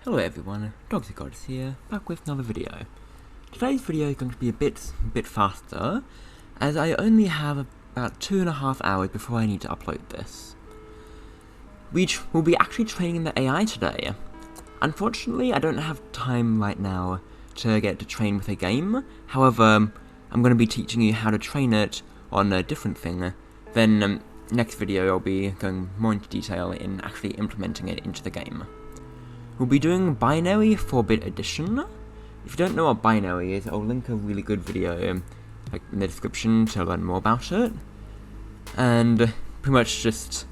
Hello everyone, Gods here, back with another video. Today's video is going to be a bit faster, as I only have about 2.5 hours before I need to upload this. We will be actually training the AI today. Unfortunately, I don't have time right now to get to train with a game. However, I'm going to be teaching you how to train it on a different thing. Then next video I'll be going more into detail in actually implementing it into the game. We'll be doing binary 4-bit addition. If you don't know what binary is, I'll link a really good video in the description to learn more about it. And pretty much just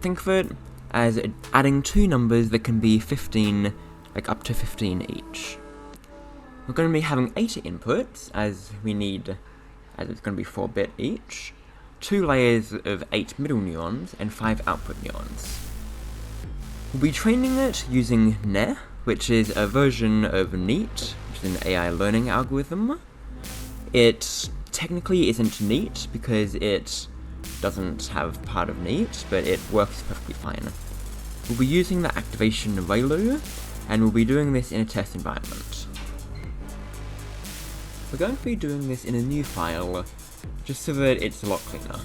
think of it as adding two numbers that can be 15, up to 15 each. We're going to be having 8 inputs, as it's going to be 4-bit each, 2 layers of 8 middle neurons, and 5 output neurons. We'll be training it using np, which is a version of neat, which is an AI learning algorithm. It technically isn't neat because it doesn't have part of neat, but it works perfectly fine. We'll be using the activation RELU, and we'll be doing this in a test environment. We're going to be doing this in a new file, just so that it's a lot cleaner.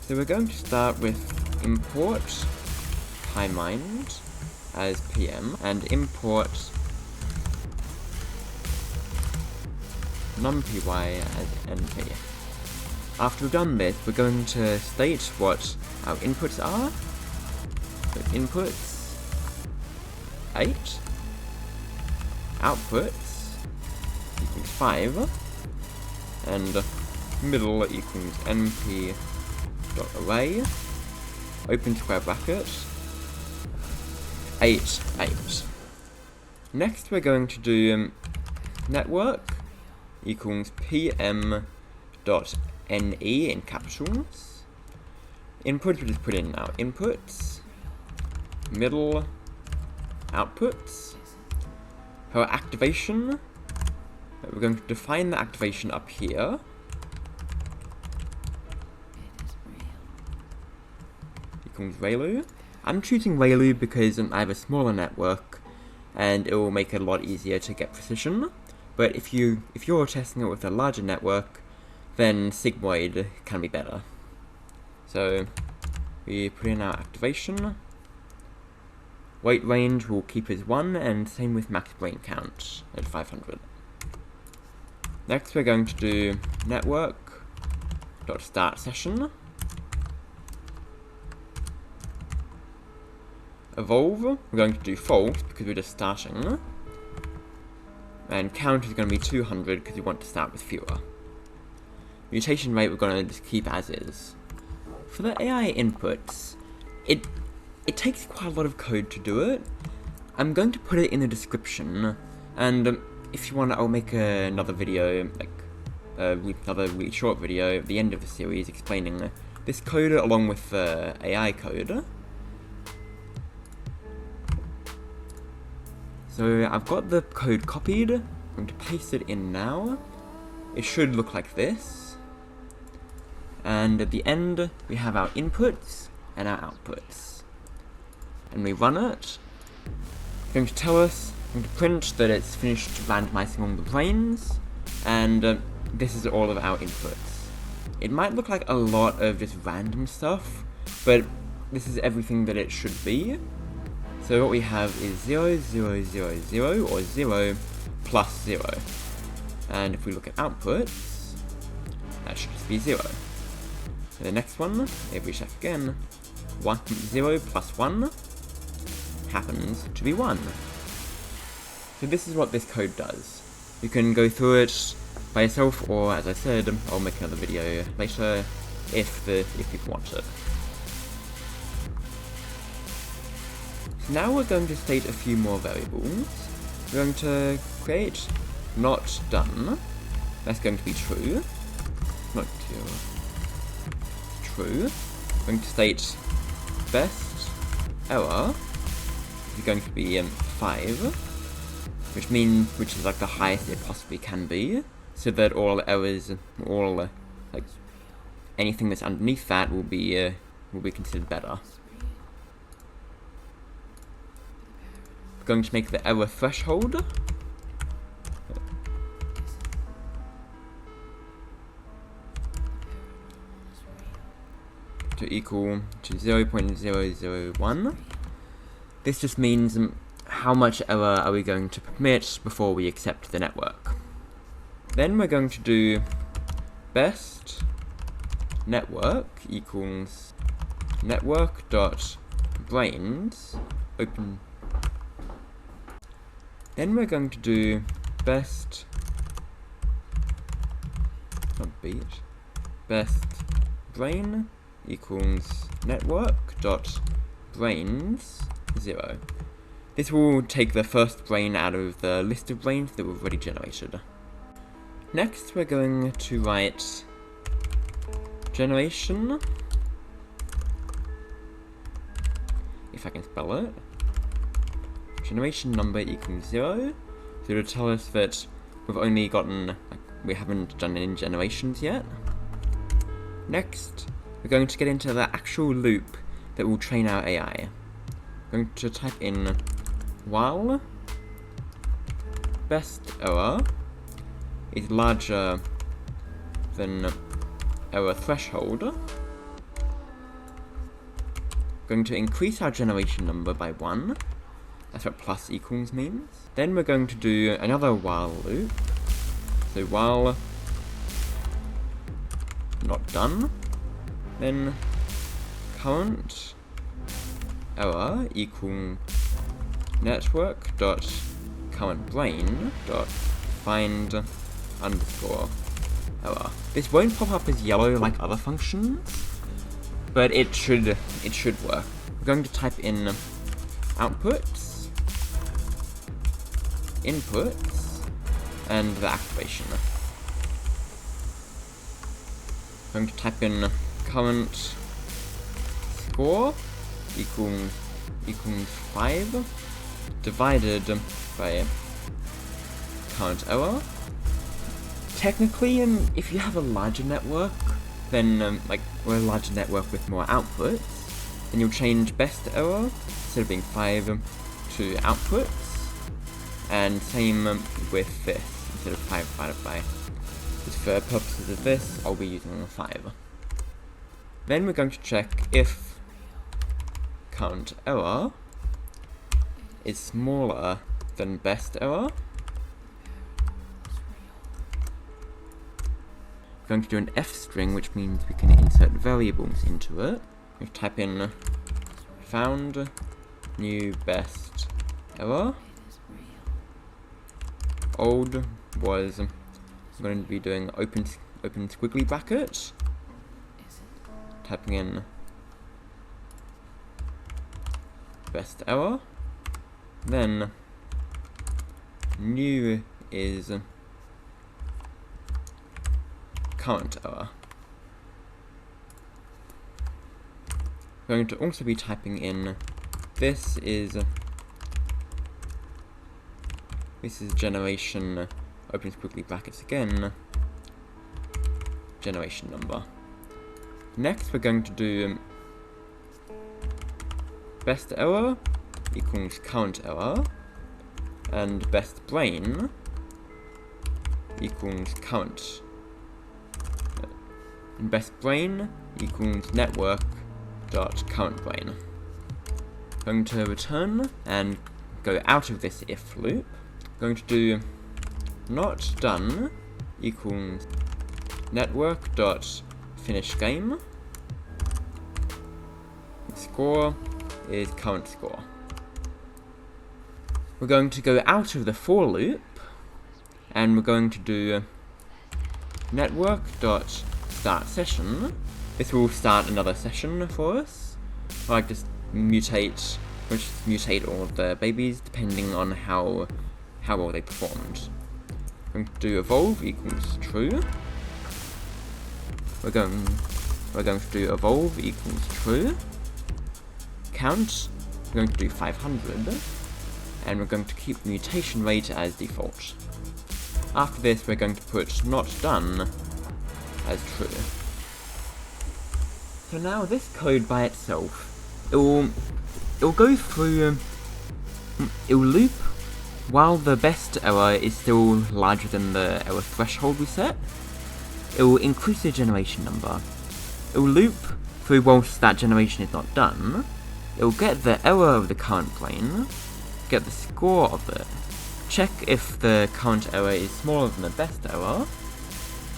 So we're going to start with import pymind as pm, and import numpy as np. After we've done this, we're going to state what our inputs are. So inputs 8, outputs equals 5, and middle equals np.array, open square bracket, 8, 8. Next we're going to do network equals pm.NE in capitals. Input, we just put in our inputs, middle, outputs. For our activation, we're going to define the activation up here. Equals RELU. I'm choosing RELU because I have a smaller network, and it will make it a lot easier to get precision. But if you're testing it with a larger network, then sigmoid can be better. So we put in our activation. Weight range will keep as 1, and same with max brain count at 500. Next we're going to do network.start session. Evolve, we're going to do false because we're just starting. And count is going to be 200 because we want to start with fewer. Mutation rate we're going to just keep as is. For the AI inputs, it takes quite a lot of code to do it. I'm going to put it in the description, and if you want, I'll make another video, another really short video at the end of the series explaining this code along with the AI code. So I've got the code copied. I'm going to paste it in now. It should look like this. And at the end, we have our inputs and our outputs. And we run it. It's going to tell us, I'm going to print that it's finished randomizing all the brains, and this is all of our inputs. It might look like a lot of just random stuff, but this is everything that it should be. So what we have is 0, 0, 0, 0, or 0 plus 0. And if we look at outputs, that should just be 0. So the next one, if we check again, 0 plus 1 happens to be 1. So this is what this code does. You can go through it by yourself, or as I said, I'll make another video later if people want it. Now we're going to state a few more variables. We're going to create not done. That's going to be true. Not true. We're going to state best error is going to be 5, which is like the highest it possibly can be, so that all errors, anything that's underneath that will be considered better. we're going to make the error threshold to equal to 0.001. This just means how much error are we going to permit before we accept the network. Then we're going to do best network equals network.brains open. Then we're going to do best brain equals network.brains 0. This will take the first brain out of the list of brains that we've already generated. Next we're going to write generation, if I can spell it, generation number equals 0, so it'll tell us that we've only gotten, we haven't done any generations yet. Next, we're going to get into the actual loop that will train our AI. I'm going to type in while best error is larger than error threshold. We're going to increase our generation number by 1. That's what plus equals means. Then we're going to do another while loop. So while not done, then current error equal network.currentBrain.find underscore error. This won't pop up as yellow like other functions, but it should work. We're going to type in outputs, inputs, and the activation. I'm going to type in current score equals 5 divided by current error. Technically, if you have a larger network, then or a larger network with more outputs, then you'll change best error instead of being 5 to outputs, and same with this instead of 5 divided by. Just for purposes of this, I'll be using 5. Then we're going to check if current error is smaller than best error. We're going to do an F string, which means we can insert variables into it. We type in found new best error. Old was, I'm going to be doing open squiggly bracket. Typing in best error. Then new is current error. I'm going to also be typing in this is generation, open squiggly brackets again, generation number. Next we're going to do best error equals current error, and best brain equals current, and best brain equals network.currentBrain. I'm going to return and go out of this if loop. I'm going to do not done equals network.finishGame. Score is current score. We're going to go out of the for loop, and we're going to do network.startSession. This will start another session for us. Like just mutate all of the babies depending on how well they performed. I'm going to do evolve equals true. We're going to do evolve equals true. Count, we're going to do 500, and we're going to keep mutation rate as default. After this, we're going to put not done as true. So now this code by itself, it will go through it will loop while the best error is still larger than the error threshold we set. It will increase the generation number. It will loop through whilst that generation is not done. It will get the error of the current plane, get the score of it, check if the current error is smaller than the best error,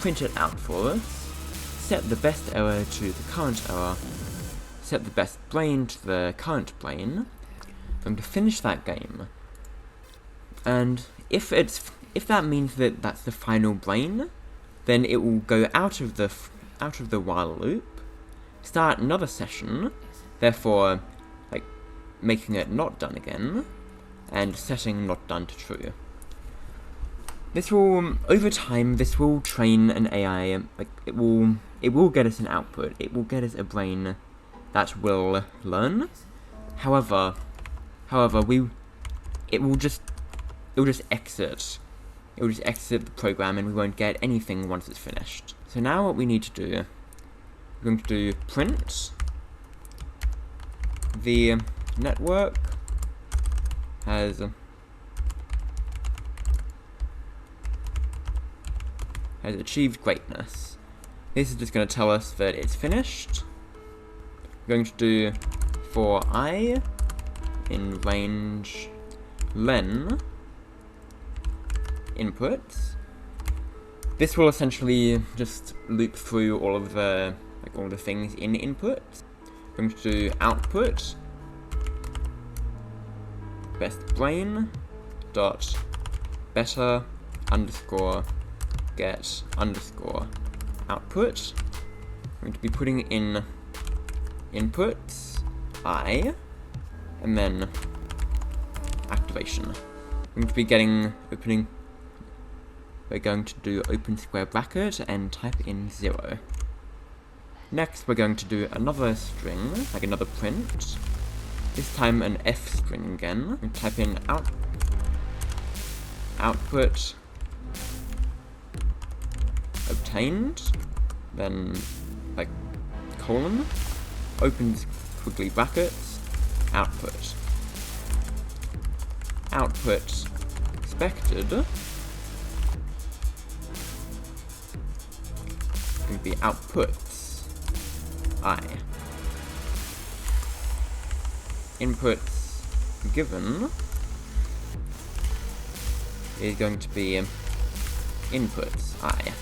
print it out for us, set the best error to the current error, set the best plane to the current plane, for them to finish that game. And if that means that that's the final plane, then it will go out of the while loop, start another session, therefore making it not done again, and setting not done to true. This will, over time, this will train an AI, it will get us an output, it will get us a brain that will learn. However, it will just exit. It will just exit the program and we won't get anything once it's finished. So now what we need to do, we're going to do print the network has achieved greatness. This is just going to tell us that it's finished. We're going to do for I in range len inputs. This will essentially just loop through all of the things in inputs. We're going to do output best brain dot better underscore get underscore output. We're going to be putting in inputs I and then activation. We're going to be we're going to do open square bracket and type in 0. Next we're going to do another string, another print. This time an F string again. And type in output obtained, then colon, open squiggly brackets, output. Output expected going to be outputs I. Inputs given is going to be inputs I.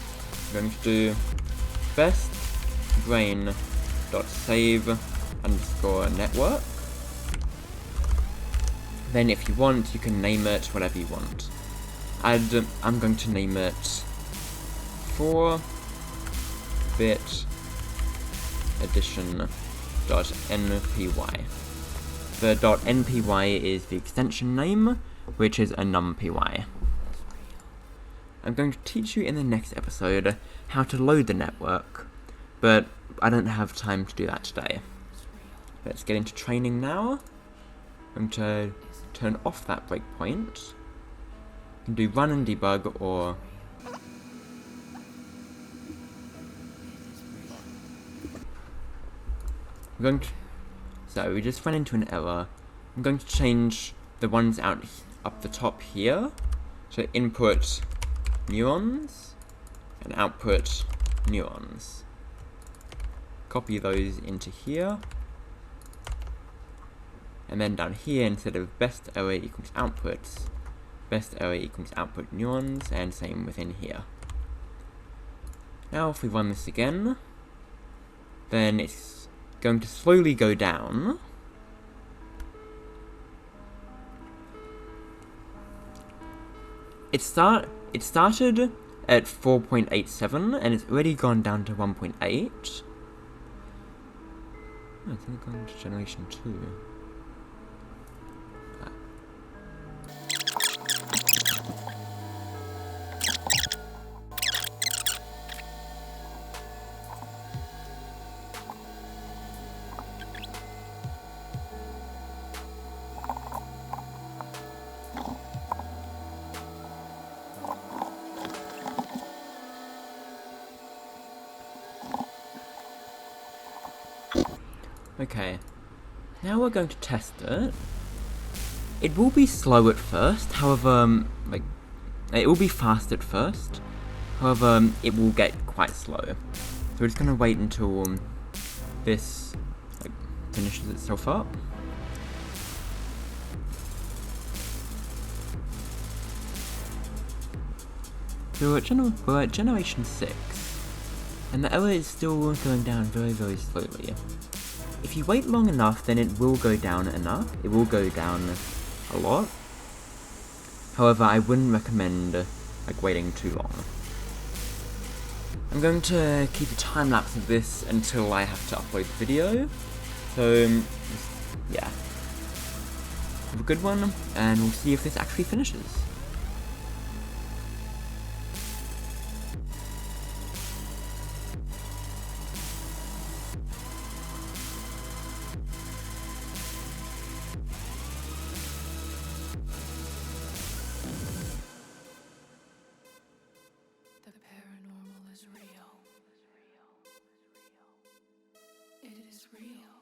I'm going to do best brain dot save underscore network. Then if you want, you can name it whatever you want. I'm going to name it 4-bit addition .npy. The .npy is the extension name, which is a numpy. I'm going to teach you in the next episode how to load the network, but I don't have time to do that today. Let's get into training now. I'm going to turn off that breakpoint. You can do run and debug or so we just ran into an error. I'm going to change the ones up the top here. So input neurons and output neurons. Copy those into here. And then down here, instead of best array equals outputs, best array equals output neurons, and same within here. Now if we run this again, then it's going to slowly go down. It started at 4.87 and it's already gone down to 1.8. Oh, it's only gone to generation 2. Okay, now we're going to test it. It will be slow at first, however, it will be fast at first, however, it will get quite slow. So we're just gonna wait until this finishes itself up. So we're at generation 6, and the error is still going down very, very slowly. If you wait long enough, then it will go down enough. It will go down a lot. However, I wouldn't recommend waiting too long. I'm going to keep a time lapse of this until I have to upload the video. So yeah, have a good one, and we'll see if this actually finishes. The paranormal is real. It is real.